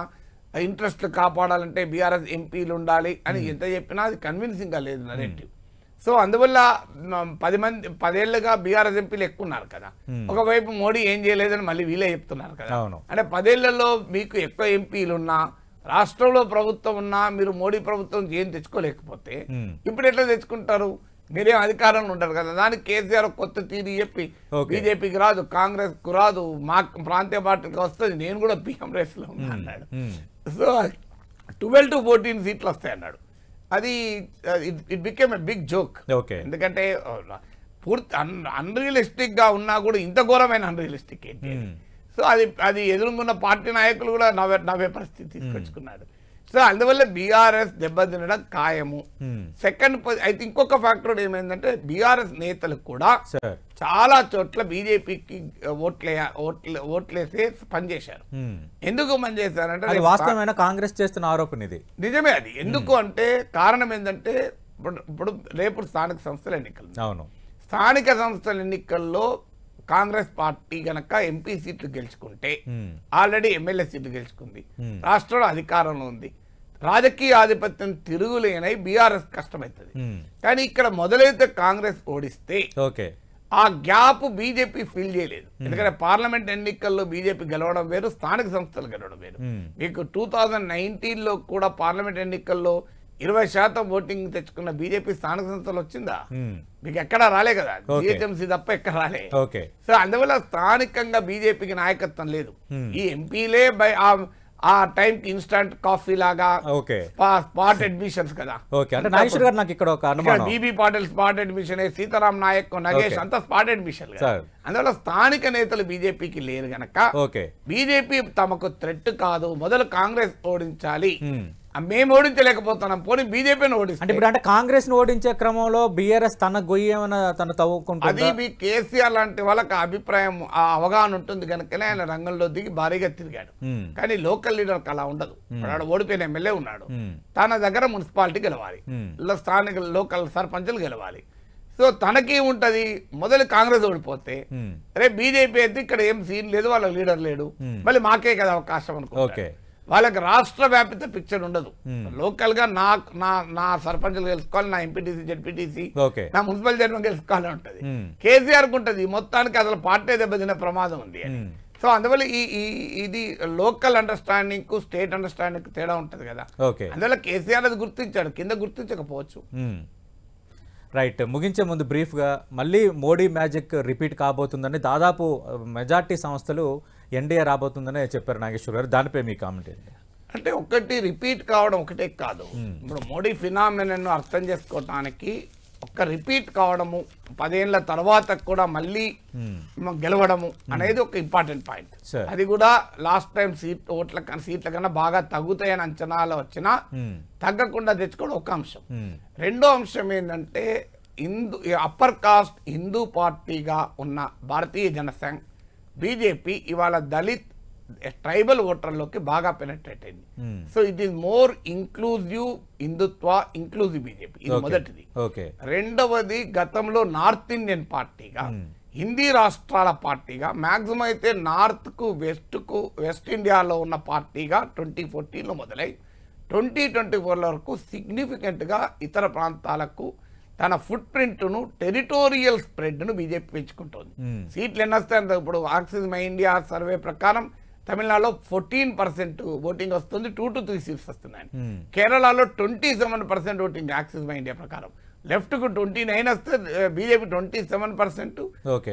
Speaker 2: ఇంట్రెస్ట్లు కాపాడాలంటే బీఆర్ఎస్ ఎంపీలు ఉండాలి అని ఎంత చెప్పినా అది కన్విన్సింగ్ గా లేదు నరేటివ్. సో అందువల్ల 10 ఏళ్లుగా బీఆర్ఎస్ ఎంపీలు ఎక్కువ ఉన్నారు కదా, ఒకవైపు మోడీ ఏం చేయలేదని మళ్ళీ వీళ్ళే చెప్తున్నారు కదా. అంటే 10 ఏళ్లలో మీకు ఎక్కువ ఎంపీలు ఉన్నా రాష్ట్రంలో ప్రభుత్వం ఉన్నా మీరు మోడీ ప్రభుత్వం ఏం తెచ్చుకోలేకపోతే ఇప్పుడు ఎట్లా తెచ్చుకుంటారు? మీరేం అధికారంలో ఉంటారు కదా. దానికి కేసీఆర్ కొత్త తీరు చెప్పి బీజేపీకి రాదు, కాంగ్రెస్ కు రాదు, మా ప్రాంతీయ పార్టీకి వస్తుంది, నేను కూడా పిఎం రేస్ లో ఉన్నా అన్నాడు. సో 12 to 14 సీట్లు వస్తాయి అన్నాడు. అది it became a big joke. ఎందుకంటే పూర్తి అన్రియలిస్టిక్ గా ఉన్నా కూడా ఇంత ఘోరమైన అన్రియలిస్టిక్ ఏంటి. సో అది ఎదురుకున్న పార్టీ నాయకులు కూడా నవ్వే పరిస్థితి తీసుకొచ్చుకున్నాడు. సో అందువల్ల బీఆర్ఎస్ దెబ్బతినడం ఖాయము. సెకండ్ అయితే ఇంకొక ఫ్యాక్టర్ ఏమైందంటే బీఆర్ఎస్ నేతలు కూడా చాలా చోట్ల బీజేపీకి ఓట్లేసి పనిచేశారు. ఎందుకు పనిచేశారంటే
Speaker 1: వాస్తవమైన కాంగ్రెస్ చేస్తున్న ఆరోపణ ఇది
Speaker 2: నిజమే. అది ఎందుకు అంటే కారణం ఏంటంటే ఇప్పుడు రేపు స్థానిక సంస్థల ఎన్నికలు.
Speaker 1: అవును,
Speaker 2: స్థానిక సంస్థల ఎన్నికల్లో కాంగ్రెస్ పార్టీ గనక ఎంపీ సీట్లు గెలుచుకుంటే ఆల్రెడీ ఎమ్మెల్యే సీట్లు గెలుచుకుంది, రాష్ట్రంలో అధికారంలో ఉంది, రాజకీయ ఆధిపత్యం తిరుగులేనై బీఆర్ఎస్ కష్టమవుతుంది. కానీ ఇక్కడ మొదలైతే కాంగ్రెస్ ఓడిస్తే ఆ గ్యాప్ బీజేపీ ఫిల్ చేయలేదు. ఎందుకంటే పార్లమెంట్ ఎన్నికల్లో బీజేపీ గెలవడం వేరు, స్థానిక సంస్థలు గెలవడం వేరు. మీకు 2019లో కూడా పార్లమెంట్ ఎన్నికల్లో 20% ఓటింగ్ తెచ్చుకున్న బీజేపీ స్థానిక సంస్థలు వచ్చిందా? మీకు ఎక్కడా రాలే కదా, జిహెచ్ఎంసీ తప్ప ఎక్కడ రాలే. సో అందువల్ల స్థానికంగా బీజేపీకి నాయకత్వం లేదు. ఈ ఎంపీలే ఆ టైం కి ఇన్స్టంట్ కాఫీ లాగా స్పాట్ అడ్మిషన్స్ కదా. BB Patil spot admission, Sitaram Naik, Nagesh అంతా స్పాట్ అడ్మిషన్. అందువల్ల స్థానిక నేతలు బీజేపీకి లేరు గనక బీజేపీ తమకు థ్రెట్ కాదు, మొదలు కాంగ్రెస్ ఓడించాలి. మేము ఓడించలేకపోతున్నాం, పోనీ బీజేపీని ఓడిస్తాం.
Speaker 1: అంటే కాంగ్రెస్ ని ఓడించే క్రమంలో బీఆర్ఎస్ తన గొయ్యేమన్నా తను తవ్వుకుంటుంది.
Speaker 2: అది మీ కేసీఆర్ లాంటి వాళ్ళకి అభిప్రాయం అవగాహన ఉంటుంది కనుకనే ఆయన రంగంలో దిగి భారీగా తిరిగాడు. కానీ లోకల్ లీడర్కి అలా ఉండదు. వాడు ఓడిపోయిన ఎమ్మెల్యే ఉన్నాడు, తన దగ్గర మున్సిపాలిటీ గెలవాలి, స్థానిక లోకల్ సర్పంచులు గెలవాలి. సో తనకి ఉంటది, మొదలు కాంగ్రెస్ ఓడిపోతే రే బీజేపీ అయితే ఇక్కడ ఏం సీన్ లేదు, వాళ్ళ లీడర్ లేడు, మళ్ళీ మాకే కదా అవకాశం అనుకో. వాళ్ళకి రాష్ట్ర వ్యాపిత పిక్చర్ ఉండదు. లోకల్ గా నా సర్పంచులు గెలుచుకోవాలి, నా ఎంపీటీసీ జెడ్పీటీసీ, నా మున్సిపల్ చైర్మన్ గెలుచుకోవాలని ఉంటది. కేసీఆర్ కు ఉంటది, మొత్తానికి అసలు పార్టీ దెబ్బతినే ప్రమాదం ఉంది అని. సో అందువల్ల ఇది లోకల్ అండర్స్టాండింగ్ కు స్టేట్ అండర్స్టాండింగ్ కు తేడా ఉంటది కదా. అందువల్ల కేసీఆర్ అది గుర్తించాడు, కింద గుర్తించకపోవచ్చు.
Speaker 1: రైట్, ముగించే ముందు బ్రీఫ్గా మళ్ళీ మోడీ మ్యాజిక్ రిపీట్ కాబోతుందని దాదాపు మెజార్టీ సంస్థలు ఎన్డీఏ రాబోతుందని చెప్పారు నాగేశ్వర్ గారు, దానిపై మీ కామెంట్ ఏంటి?
Speaker 2: అంటే ఒకటి రిపీట్ కావడం ఒకటే కాదు, ఇప్పుడు మోడీ ఫినామినన్ అర్థం చేసుకోవటానికి ఒక్క రిపీట్ కావడము, 10 ఏళ్ల తర్వాత కూడా మళ్ళీ గెలవడము అనేది ఒక ఇంపార్టెంట్ పాయింట్. అది కూడా లాస్ట్ టైం సీట్ల కన్నా బాగా తగ్గుతాయని అంచనాలు వచ్చినా తగ్గకుండా తెచ్చుకోవడం ఒక అంశం. రెండో అంశం ఏంటంటే అప్పర్ కాస్ట్ హిందూ పార్టీగా ఉన్న భారతీయ జనసంఘ్ బీజేపీ ఇవాళ దళిత్ ట్రైబల్ ఓటర్లోకి బాగా పెనట్రేట్ అయింది. So it is more inclusive Hindutva, inclusive BJP, ఇది మొదటిది. రెండవది గతంలో నార్త్ ఇండియన్ పార్టీగా, హిందీ రాష్ట్రాల పార్టీగా, మాక్సిమం అయితే నార్త్ కు వెస్ట్ ఇండియాలో ఉన్న పార్టీగా 2014లో మొదలై 2024 వరకు సిగ్నిఫికెంట్ గా ఇతర ప్రాంతాలకు తన ఫుట్ ప్రింట్ను, టెరిటోరియల్ స్ప్రెడ్ను బీజేపీ పెంచుకుంటోంది. సీట్లు ఎన్ని వస్తాయి? ఇప్పుడు యాక్సిస్ మై ఇండియా సర్వే ప్రకారం తమిళనాడులో 14% ఓటింగ్ వస్తుంది, 2 to 3 సీట్స్ వస్తున్నాయి. కేరళలో 27% ఓటింగ్ యాక్సిస్ మై ఇండియా ప్రకారం. లెఫ్ట్ కు 29 వస్తే బీజేపీ 27%,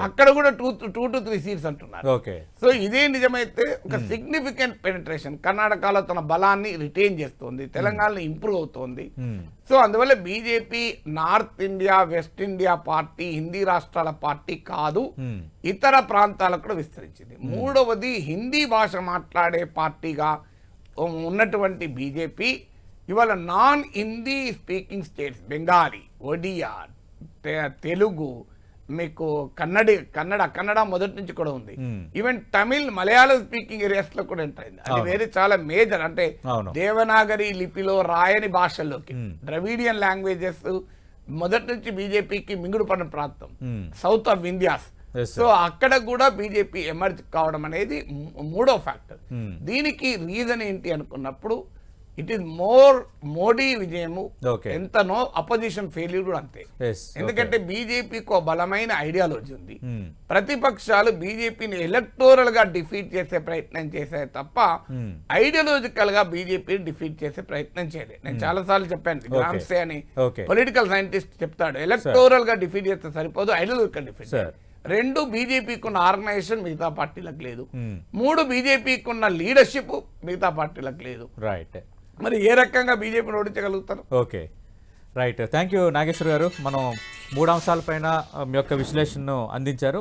Speaker 2: అక్కడ కూడా 2 to 3 సీట్స్ అంటున్నారు. సో ఇదే నిజమైతే ఒక సిగ్నిఫికెంట్ పెనిట్రేషన్. కర్ణాటకలో తన బలాన్ని రిటైన్ చేస్తోంది, తెలంగాణలో ఇంప్రూవ్ అవుతోంది. సో అందువల్ల BJP north India, west India party, Hindi రాష్ట్రాల పార్టీ కాదు, ఇతర ప్రాంతాలకు కూడా విస్తరించింది. మూడవది హిందీ భాష మాట్లాడే పార్టీగా ఉన్నటువంటి బీజేపీ ఇవాళ non Hindi speaking states, Bengali, Odia, Telugu, మీకు కన్నడ మొదటి నుంచి కూడా ఉంది. Even Tamil, Malayalam speaking areas లో కూడా ఎంటర్ అయింది. అది వేరే చాలా మేజర్, అంటే దేవనాగరి లిపిలో రాయని భాషల్లోకి, ద్రవిడియన్ లాంగ్వేజెస్ మొదటి నుంచి బీజేపీకి మింగుడు పడిన ప్రాంతం, సౌత్ ఆఫ్ ఇండియాస్. సో అక్కడ కూడా బీజేపీ ఎమర్జ్ కావడం అనేది మూడో ఫ్యాక్టర్. దీనికి రీజన్ ఏంటి అనుకున్నప్పుడు it is more Modi Vijayamu
Speaker 1: Okay.
Speaker 2: ఎంతనో అపోజిషన్ ఫెయిల్యూర్ కూడా అంతే.
Speaker 1: Yes,
Speaker 2: ఎందుకంటే బీజేపీకి ఒక బలమైన ఐడియాలజీ ఉంది. ప్రతిపక్షాలు బీజేపీని ఎలక్టోరల్ గా డిఫీట్ చేసే ప్రయత్నం చేశాయి తప్ప ఐడియాలజికల్ గా బీజేపీని డిఫీట్ చేసే ప్రయత్నం చేయలేదు. నేను చాలా సార్లు చెప్పాను, గ్రామ్సే అని
Speaker 1: Okay.
Speaker 2: పొలిటికల్ సైంటిస్ట్ చెప్తాడు, ఎలక్టోరల్ గా డిఫీట్ చేస్తే సరిపోదు, ఐడియాలజికల్ డిఫీట్. రెండు, బీజేపీకి ఉన్న ఆర్గనైజేషన్ మిగతా పార్టీలకు లేదు. మూడు, బీజేపీకి ఉన్న లీడర్షిప్ మిగతా పార్టీలకు లేదు.
Speaker 1: రైట్.
Speaker 2: మరి ఏ రకంగా బీజేపీని ఓడించగలుగుతారు?
Speaker 1: Okay, right. Thank you Nageshwar garu. మనం 3 అంశాలపైన మీ యొక్క విశ్లేషణను అందించారు.